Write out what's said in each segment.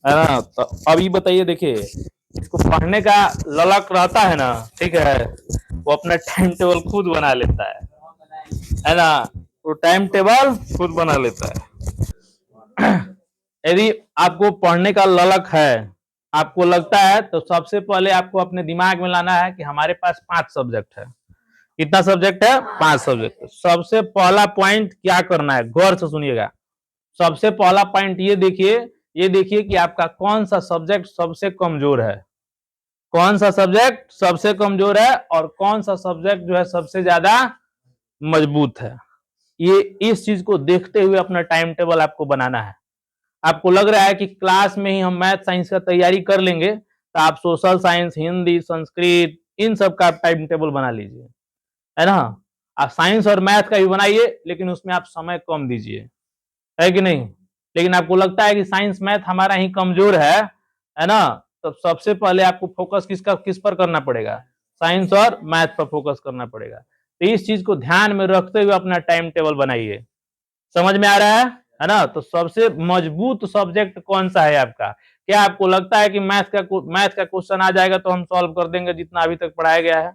है ना। तो अभी बताइए, देखिए इसको पढ़ने का ललक रहता है ना, ठीक है, वो अपना टाइम टेबल खुद बना लेता है ना। वो टाइम टेबल खुद बना लेता है। यदि आपको पढ़ने का ललक है, आपको लगता है, तो सबसे पहले आपको अपने दिमाग में लाना है कि हमारे पास 5 सब्जेक्ट है। कितना सब्जेक्ट है? 5 सब्जेक्ट। सबसे पहला पॉइंट क्या करना है, गौर से सुनिएगा। सबसे पहला पॉइंट ये देखिए कि आपका कौन सा सब्जेक्ट सबसे कमजोर है, कौन सा सब्जेक्ट सबसे कमजोर है और कौन सा सब्जेक्ट जो है सबसे ज्यादा मजबूत है। ये इस चीज को देखते हुए अपना टाइम टेबल आपको बनाना है। आपको लग रहा है कि क्लास में ही हम मैथ साइंस का तैयारी कर लेंगे, तो आप सोशल साइंस, हिंदी, संस्कृत, इन सब का टाइम टेबल बना लीजिए, है ना। आप साइंस और मैथ का भी बनाइए, लेकिन उसमें आप समय कम दीजिए, है कि नहीं। लेकिन आपको लगता है कि साइंस मैथ हमारा ही कमजोर है ना, तो सबसे पहले आपको फोकस किस पर करना पड़ेगा, साइंस और मैथ पर फोकस करना पड़ेगा। तो इस चीज को ध्यान में रखते हुए अपना टाइम टेबल बनाइए। समझ में आ रहा है ना। तो सबसे मजबूत सब्जेक्ट कौन सा है आपका? क्या आपको लगता है कि मैथ का क्वेश्चन आ जाएगा तो हम सॉल्व कर देंगे जितना अभी तक पढ़ाया गया है?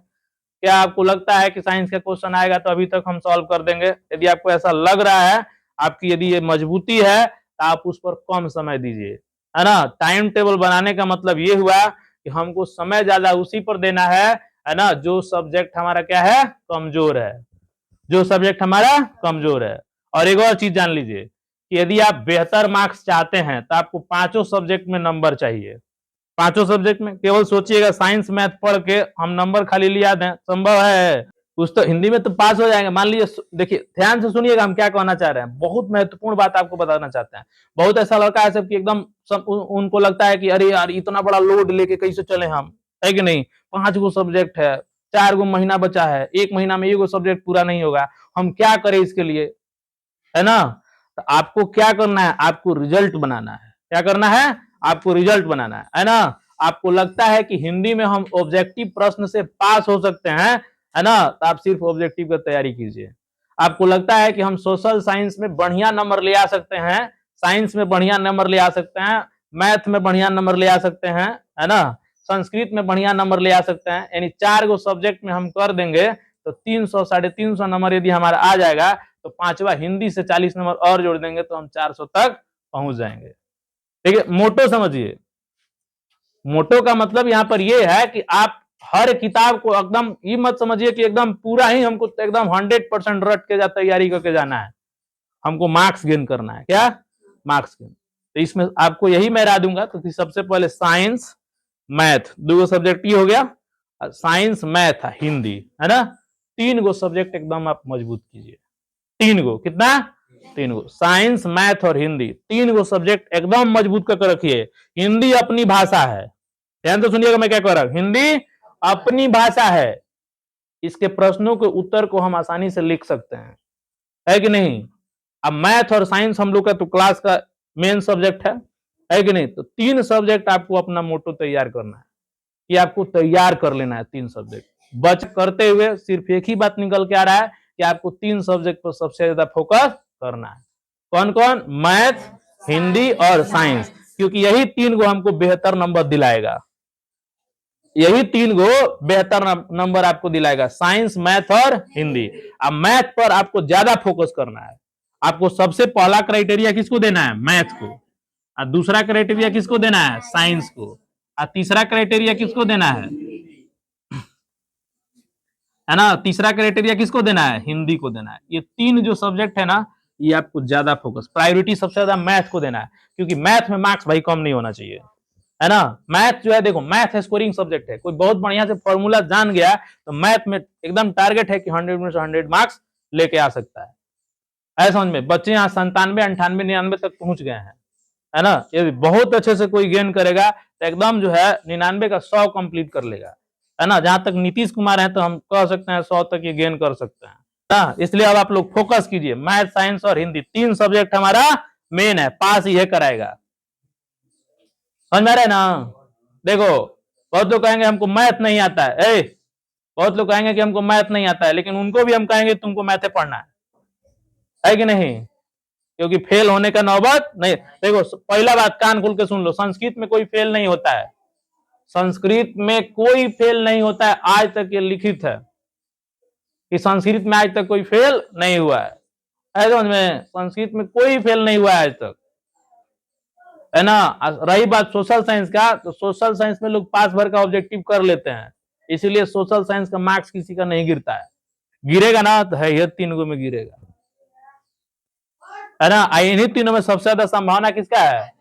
क्या आपको लगता है कि साइंस का क्वेश्चन आएगा तो अभी तक हम सॉल्व कर देंगे? यदि आपको ऐसा लग रहा है, आपकी यदि ये मजबूती है, तो आप उस पर कम समय दीजिए, है ना। टाइम टेबल बनाने का मतलब ये हुआ कि हमको समय ज्यादा उसी पर देना है ना, जो सब्जेक्ट हमारा क्या है, कमजोर है, जो सब्जेक्ट हमारा कमजोर है। और एक और चीज जान लीजिए कि यदि आप बेहतर मार्क्स चाहते हैं तो आपको 5 सब्जेक्ट में नंबर चाहिए। 5 सब्जेक्ट में केवल सोचिएगा साइंस मैथ पढ़ के हम नंबर खाली लिया दें, संभव है? कुछ तो हिंदी में तो पास हो जाएंगे, मान लीजिए। देखिए ध्यान से सुनिएगा हम क्या कहना चाह रहे हैं, बहुत महत्वपूर्ण बात आपको बताना चाहते हैं। बहुत ऐसा लड़का है सब कि एकदम उनको लगता है कि अरे यार इतना बड़ा लोड लेके कैसे चले हम, है कि नहीं। 5 गो सब्जेक्ट है, 4 गो महीना बचा है, 1 महीना में 1 गो सब्जेक्ट पूरा नहीं होगा, हम क्या करें इसके लिए, है ना। तो आपको क्या करना है, आपको रिजल्ट बनाना है। क्या करना है? आपको रिजल्ट बनाना है ना। आपको लगता है कि हिंदी में हम ऑब्जेक्टिव प्रश्न से पास हो सकते हैं, है ना, तो आप सिर्फ ऑब्जेक्टिव की तैयारी कीजिए। आपको लगता है कि हम सोशल साइंस में बढ़िया नंबर ले आ सकते हैं, साइंस में बढ़िया नंबर ले आ सकते हैं, मैथ में बढ़िया नंबर ले आ सकते हैं, है ना, संस्कृत में बढ़िया नंबर ले आ सकते हैं, यानी 4 गो सब्जेक्ट में हम कर देंगे तो 300 350 नंबर यदि हमारा आ जाएगा, तो 5वां हिंदी से 40 नंबर और जोड़ देंगे तो हम 400 तक पहुंच जाएंगे। ठीक है, मोटो समझिए। मोटो का मतलब यहां पर यह है कि आप हर किताब को एकदम ये मत समझिए कि एकदम पूरा ही हमको एकदम 100% रट के तैयारी करके जाना है। हमको मार्क्स गेन करना है। क्या? Marks gain. तो इसमें आपको यही मैं राय दूंगा। तो सबसे पहले साइंस मैथ 2 गो सब्जेक्ट ये हो गया, साइंस मैथ हिंदी, है ना। 3 गो सब्जेक्ट एकदम आप मजबूत कीजिए। 3 गो, कितना? 3 गो, साइंस मैथ और हिंदी, 3 गो सब्जेक्ट एकदम मजबूत करके रखिए। हिंदी अपनी भाषा है, ध्यान तो सुनिएगा मैं क्या कह रहा हूं। हिंदी अपनी भाषा है, इसके प्रश्नों के उत्तर को हम आसानी से लिख सकते हैं, है कि नहीं। अब मैथ और साइंस हम लोग का तो क्लास का मेन सब्जेक्ट है कि नहीं। तो 3 सब्जेक्ट आपको अपना मोटो तैयार करना है, कि आपको तैयार कर लेना है 3 सब्जेक्ट। बच करते हुए सिर्फ एक ही बात निकल के आ रहा है कि आपको 3 सब्जेक्ट पर सबसे ज्यादा फोकस करना है। कौन कौन? मैथ, हिंदी और साइंस, क्योंकि यही 3 गो हमको बेहतर नंबर दिलाएगा। यही 3 गो बेहतर नंबर आपको दिलाएगा, साइंस मैथ और हिंदी। अब मैथ पर आपको ज्यादा फोकस करना है। आपको सबसे पहला क्राइटेरिया किसको देना है? मैथ को। और दूसरा क्राइटेरिया किसको देना है? साइंस को। और तीसरा क्राइटेरिया किसको देना है ना, तीसरा क्राइटेरिया किसको देना है? हिंदी को देना है। ये 3 जो सब्जेक्ट है ना, ये आपको ज्यादा फोकस, प्रायोरिटी सबसे ज्यादा मैथ को देना है, क्योंकि मैथ में मार्क्स भाई कम नहीं होना चाहिए, है ना। मैथ जो है, देखो मैथ स्कोरिंग सब्जेक्ट है। कोई बहुत बढ़िया से फॉर्मूला जान गया तो मैथ में एकदम टारगेट है कि 100 में से 100 मार्क्स लेके आ सकता है। ऐसा समझ में, बच्चे यहाँ 97, 98, 99 तक पहुंच गए हैं, है ना। ये बहुत अच्छे से कोई गेन करेगा तो एकदम जो है 99 का 100 कंप्लीट कर लेगा, है ना। जहां तक नीतीश कुमार है तो हम कह सकते हैं 100 तक ये गेन कर सकते हैं ना। इसलिए अब आप लोग फोकस कीजिए, मैथ, साइंस और हिंदी 3 सब्जेक्ट हमारा मेन है, पास ये कराएगा। समझ में आ रहा है ना। देखो बहुत लोग कहेंगे हमको मैथ नहीं आता है, बहुत लोग कहेंगे कि हमको मैथ नहीं आता है, लेकिन उनको भी हम कहेंगे तुमको मैथ पढ़ना है कि नहीं। क्योंकि फेल होने का नौबत नहीं। देखो पहला बात कान खोल के सुन लो, संस्कृत में कोई फेल नहीं होता है, संस्कृत में कोई फेल नहीं होता है, आज तक ये लिखित है कि संस्कृत में आज तक कोई फेल नहीं हुआ है समझ में, संस्कृत में कोई फेल नहीं हुआ है आज तक, है ना। रही बात सोशल साइंस का, तो सोशल साइंस में लोग पास भर का ऑब्जेक्टिव कर लेते हैं, इसीलिए सोशल साइंस का मार्क्स किसी का नहीं गिरता है, गिरेगा ना तो है ये 3 गो में गिरेगा, है ना। इन्हीं तीनों में सबसे ज्यादा संभावना किसका है,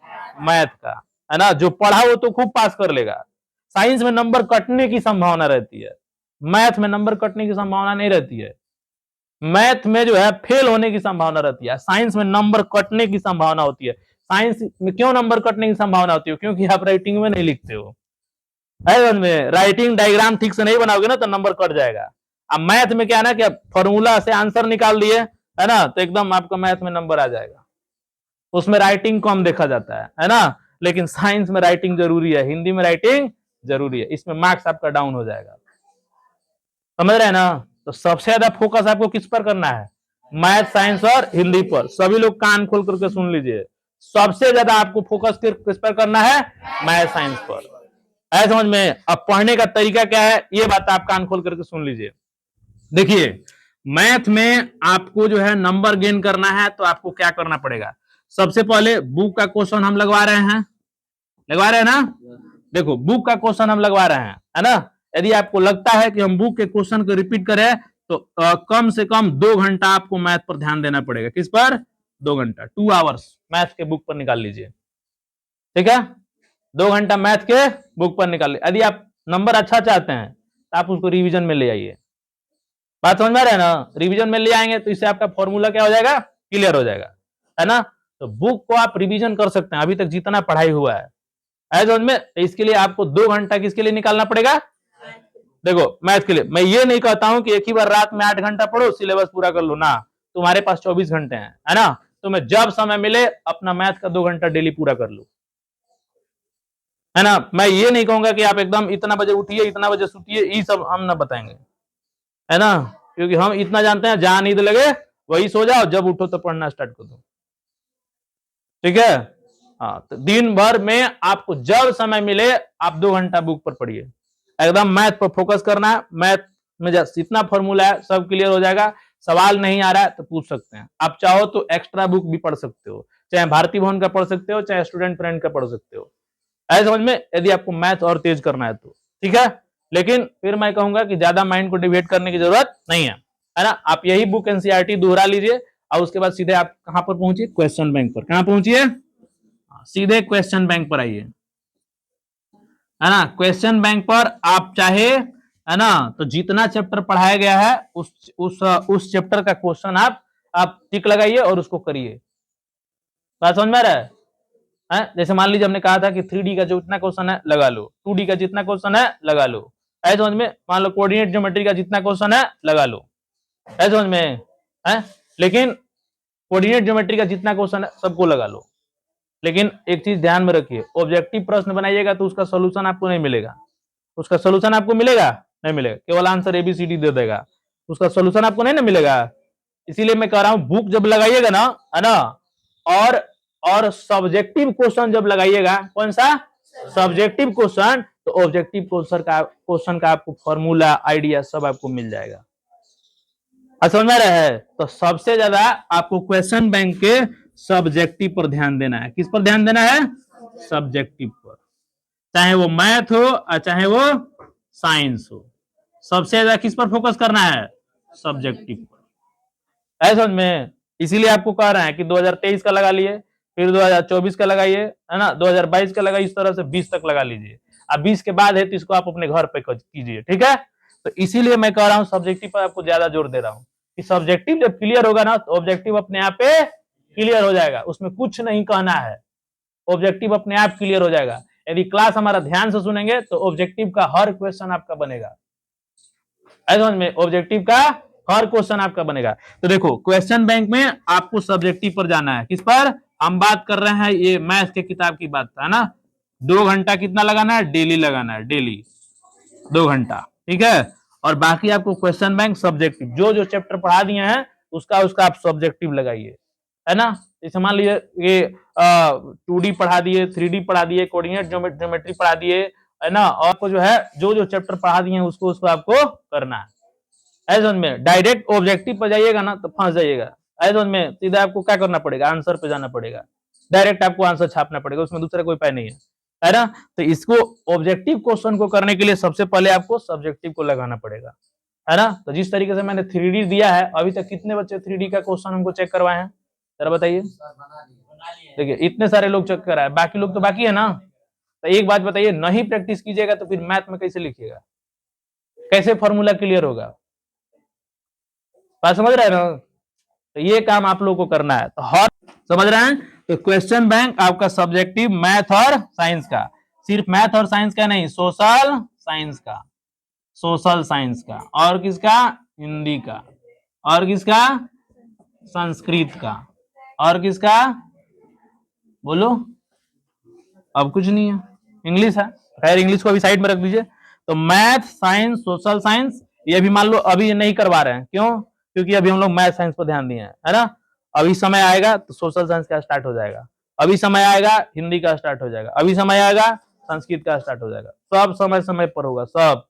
मैथ का, है ना। जो पढ़ा वो तो खूब पास कर लेगा, साइंस में नंबर कटने की संभावना रहती है, मैथ में नंबर कटने की संभावना नहीं रहती है, मैथ में जो है फेल होने की संभावना रहती है, साइंस में नंबर कटने की संभावना होती है। साइंस में क्यों नंबर कटने की संभावना होती है, क्योंकि आप राइटिंग में नहीं लिखते हो, में राइटिंग डायग्राम ठीक से नहीं बनाओगे ना तो नंबर कट जाएगा। अब मैथ में क्या है ना कि आप फॉर्मूला से आंसर निकाल दिए, है ना, तो एकदम आपका मैथ में नंबर आ जाएगा, उसमें राइटिंग कम देखा जाता है ना। लेकिन साइंस में राइटिंग जरूरी है, हिंदी में राइटिंग जरूरी है, इसमें मार्क्स आपका डाउन हो जाएगा, समझ रहे हैं ना। तो सबसे ज्यादा फोकस आपको किस पर करना है, मैथ, साइंस और हिंदी पर। सभी लोग कान खोल करके सुन लीजिए, सबसे ज्यादा आपको फोकस किस पर करना है, मैथ साइंस पर, है समझ में। अब पढ़ने का तरीका क्या है ये बात आप कान खोल करके सुन लीजिए। देखिए मैथ में आपको जो है नंबर गेन करना है तो आपको क्या करना पड़ेगा, सबसे पहले बुक का क्वेश्चन हम लगवा रहे हैं ना। देखो बुक का क्वेश्चन हम लगवा रहे हैं, है ना। यदि आपको लगता है कि हम बुक के क्वेश्चन को रिपीट करें तो कम से कम 2 घंटा आपको मैथ पर ध्यान देना पड़ेगा। किस पर, 2 घंटा, 2 आवर्स मैथ के बुक पर निकाल लीजिए, ठीक है। 2 घंटा मैथ के बुक पर निकाल लीजिए। यदि आप नंबर अच्छा चाहते हैं तो आप उसको रिवीजन में ले आइए, बात समझ में आ रहा है ना। रिवीजन में ले आएंगे तो इससे आपका फॉर्मूला क्या हो जाएगा, क्लियर हो जाएगा, है ना। तो बुक को आप रिवीजन कर सकते हैं, अभी तक जितना पढ़ाई हुआ है समझ में। इसके लिए आपको 2 घंटा किसके लिए निकालना पड़ेगा, देखो मैथ के लिए। मैं ये नहीं कहता हूं कि एक ही बार रात में 8 घंटा पढ़ो सिलेबस पूरा कर लो ना, तुम्हारे पास 24 घंटे हैं, है ना। तुम्हें जब समय मिले अपना मैथ का 2 घंटा डेली पूरा कर लो, है ना। मैं ये नहीं कहूंगा कि आप एकदम इतना बजे उठिए इतना बजे सुतिए, ये सब हम ना बताएंगे, है ना, क्योंकि हम इतना जानते हैं जहां नींद लगे वही सो जाओ, जब उठो तो पढ़ना स्टार्ट कर दो, ठीक है। हाँ, तो दिन भर में आपको जब समय मिले आप 2 घंटा बुक पर पढ़िए, एकदम मैथ पर फोकस करना है। मैथ में जितना फॉर्मूला है सब क्लियर हो जाएगा। सवाल नहीं आ रहा है तो पूछ सकते हैं, आप चाहो तो एक्स्ट्रा बुक भी पढ़ सकते हो, चाहे भारती भवन का पढ़ सकते हो चाहे स्टूडेंट फ्रेंड का पढ़ सकते हो, ऐसे समझ में, यदि आपको मैथ और तेज करना है तो, ठीक है। लेकिन फिर मैं कहूंगा कि ज्यादा माइंड को डिवेट करने की जरूरत नहीं है ना। आप यही बुक एनसीईआरटी दोहरा लीजिए और उसके बाद सीधे आप कहां पर पहुंचिए, क्वेश्चन बैंक पर। कहां पहुंचिए, सीधे क्वेश्चन बैंक पर आइए, है ना। क्वेश्चन बैंक पर आप चाहे, है ना, तो जितना चैप्टर पढ़ाया गया है उस चैप्टर का क्वेश्चन आप टिक लगाइए और उसको करिए, बात समझ में आ रहा है। जैसे मान लीजिए हमने कहा था कि 3D का जो जितना क्वेश्चन है लगा लो, 2D का जितना क्वेश्चन है लगा लो, ऐसे समझ में। मान लो कोऑर्डिनेट ज्योमेट्री का जितना क्वेश्चन है लगा लो, ऐसे समझ में है। लेकिन कोऑर्डिनेट ज्योमेट्री का जितना क्वेश्चन है सबको लगा लो, लेकिन एक चीज ध्यान में रखिए, ऑब्जेक्टिव प्रश्न बनाइएगा तो उसका सोल्यूशन आपको नहीं मिलेगा, उसका सोल्यूशन आपको मिलेगा नहीं मिलेगा, केवल आंसर ABCD दे देगा, उसका सोल्यूशन आपको नहीं ना मिलेगा। इसीलिए मैं कह रहा हूं बुक जब लगाइएगा ना, है ना, और सब्जेक्टिव क्वेश्चन जब लगाइएगा, कौन सा सब्जेक्टिव क्वेश्चन, तो ऑब्जेक्टिव क्वेश्चन का आपको फॉर्मूला आइडिया सब आपको मिल जाएगा, समझ में रहा है। तो सबसे ज्यादा आपको क्वेश्चन बैंक के सब्जेक्टिव पर ध्यान देना है। किस पर ध्यान देना है, सब्जेक्टिव पर, चाहे वो मैथ हो और चाहे वो साइंस हो, सबसे ज्यादा किस पर फोकस करना है, सब्जेक्टिव पर, ऐसा में। इसीलिए आपको कह रहे हैं कि 2023 का लगा लिए, फिर 2024 का लगाइए, है ना, 2022 का लगाइए, इस तरह से 20 तक लगा लीजिए। अब 20 के बाद है तो इसको आप अपने घर पे कीजिए, ठीक है। तो इसीलिए मैं कह रहा हूं सब्जेक्टिव पर आपको ज्यादा जोर दे रहा हूं कि सब्जेक्टिव जब क्लियर होगा ना तो ऑब्जेक्टिव अपने आप पे क्लियर हो जाएगा, उसमें कुछ नहीं कहना है, ऑब्जेक्टिव अपने आप क्लियर हो जाएगा। यदि क्लास हमारा ध्यान से सुनेंगे तो ऑब्जेक्टिव का हर क्वेश्चन आपका बनेगा, ऐसा में ऑब्जेक्टिव का हर क्वेश्चन आपका बनेगा। तो देखो क्वेश्चन बैंक में आपको सब्जेक्टिव पर जाना है, किस पर, हम बात कर रहे हैं ये मैथ के किताब की बात है ना। 2 घंटा कितना लगाना है, डेली लगाना है, डेली 2 घंटा, ठीक है। और बाकी आपको क्वेश्चन बैंक सब्जेक्टिव जो जो चैप्टर पढ़ा दिए हैं उसका आप सब्जेक्टिव लगाइए, है ना। जैसे मान लीजिए ये 2D पढ़ा दिए, 3D पढ़ा दिए, कोऑर्डिनेट ज्योमेट्री पढ़ा दिए, है ना, और आपको जो है जो चैप्टर पढ़ा दिए उसको आपको करना है। समझ में, डायरेक्ट ऑब्जेक्टिव पर जाइएगा ना तो फंस जाइएगा। समझ में, सीधा आपको क्या करना पड़ेगा, आंसर पे जाना पड़ेगा, डायरेक्ट आपको आंसर छापना पड़ेगा, उसमें दूसरा कोई उपाय नहीं है ना। तो इसको ऑब्जेक्टिव क्वेश्चन को करने के लिए सबसे पहले आपको सब्जेक्टिव को लगाना पड़ेगा, है ना। तो जिस तरीके से मैंने 3D दिया है, अभी तक कितने बच्चे 3D का क्वेश्चन हमको चेक करवाए हैं, जरा बताइए। देखिए इतने सारे लोग चेक कराए, बाकी लोग तो बाकी है ना। तो एक बात बताइए, नहीं प्रैक्टिस कीजिएगा तो फिर मैथ में कैसे लिखिएगा, कैसे फॉर्मूला क्लियर होगा, बात समझ रहे हैं ना। तो ये काम आप लोगों को करना है। तो हर समझ रहे हैं, तो क्वेश्चन बैंक आपका सब्जेक्टिव मैथ और साइंस का, सिर्फ मैथ और साइंस का नहीं, सोशल साइंस का, सोशल साइंस का, और किसका, हिंदी का, और किसका, संस्कृत का, और किसका, बोलो, अब कुछ नहीं है, इंग्लिश है। खैर इंग्लिश को अभी साइड में रख दीजिए। तो मैथ, साइंस, सोशल साइंस, ये भी मान लो अभी नहीं करवा रहे हैं, क्यों, क्योंकि अभी हम लोग मैथ साइंस पर ध्यान दिए हैं, है ना। अभी समय आएगा तो सोशल साइंस का स्टार्ट हो जाएगा, अभी समय आएगा हिंदी का स्टार्ट हो जाएगा, अभी समय आएगा संस्कृत का स्टार्ट हो जाएगा, सब समय समय पर होगा सब,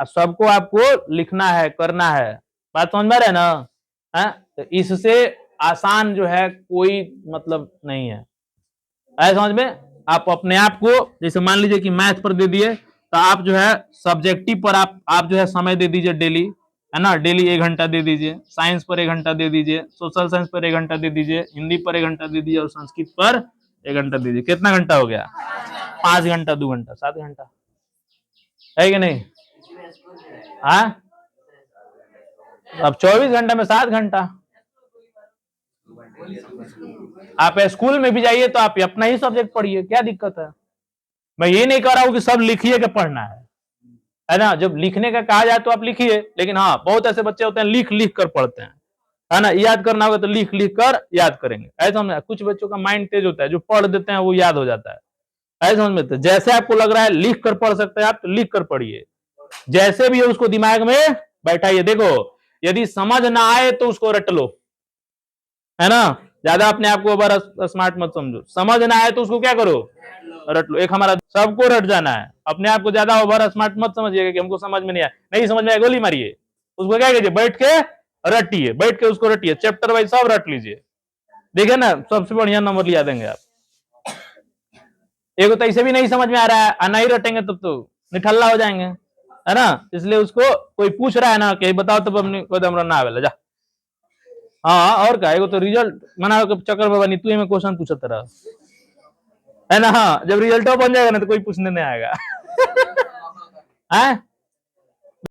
सबको आपको लिखना है, करना है, बात समझ में आ रहा है ना, है। तो इससे आसान जो है कोई मतलब नहीं है, समझ में। आप अपने आप को, जैसे मान लीजिए कि मैथ पर दे दिए, तो आप जो है सब्जेक्टिव पर आप जो है समय दे दीजिए डेली, है ना, डेली 1 घंटा दे दीजिए, साइंस पर 1 घंटा दे दीजिए, सोशल साइंस पर 1 घंटा दे दीजिए, हिंदी पर 1 घंटा दे दीजिए, और संस्कृत पर 1 घंटा दे दीजिए। कितना घंटा हो गया, 5 घंटा, 2 घंटा, 7 घंटा, है कि नहीं। हाँ, अब 24 घंटा में 7 घंटा। आप स्कूल में भी जाइए तो आप अपना ही सब्जेक्ट पढ़िए, क्या दिक्कत है। मैं ये नहीं कह रहा हूं कि सब लिखिए के पढ़ना है ना। जब लिखने का कहा जाए तो आप लिखिए, लेकिन हाँ बहुत ऐसे बच्चे होते हैं लिख लिख कर पढ़ते हैं, है ना। याद करना होगा तो लिख लिख कर याद करेंगे, ऐसा समझ। कुछ बच्चों का माइंड तेज होता है, जो पढ़ देते हैं वो याद हो जाता है, ऐसा समझ में। तो जैसे आपको लग रहा है लिख कर पढ़ सकते हैं आप, तो लिख कर पढ़िए, जैसे भी है उसको दिमाग में बैठाइए। देखो यदि समझ ना आए तो उसको रट लो, है ना। ज्यादा अपने आप को ओवर स्मार्ट मत समझो, समझ ना आए तो उसको क्या करो, रट लो। एक हमारा सबको रट जाना है, अपने आप को ज्यादा ओवर स्मार्ट मत समझिएगा कि हमको समझ में नहीं आया, नहीं समझ में आया गोली मारिए, उसको क्या कीजिए, बैठ के रटिए, बैठ के उसको रटिए, चैप्टर वाइज सब रट लीजिए, देखिए ना सबसे बढ़िया नंबर लिया देंगे आप। एक तो ऐसे भी नहीं समझ में आ रहा है, नहीं रटेंगे तब तो निठल्ला हो जाएंगे, है ना। इसलिए उसको कोई पूछ रहा है ना कि बताओ तो अपने ना आवेला जा। हाँ और क्या, तो रिजल्ट मना के चक्कर में बनी तू में क्वेश्चन पूछता रहा, है ना। हाँ जब रिजल्ट बन जाएगा ना तो कोई पूछने नहीं आएगा। है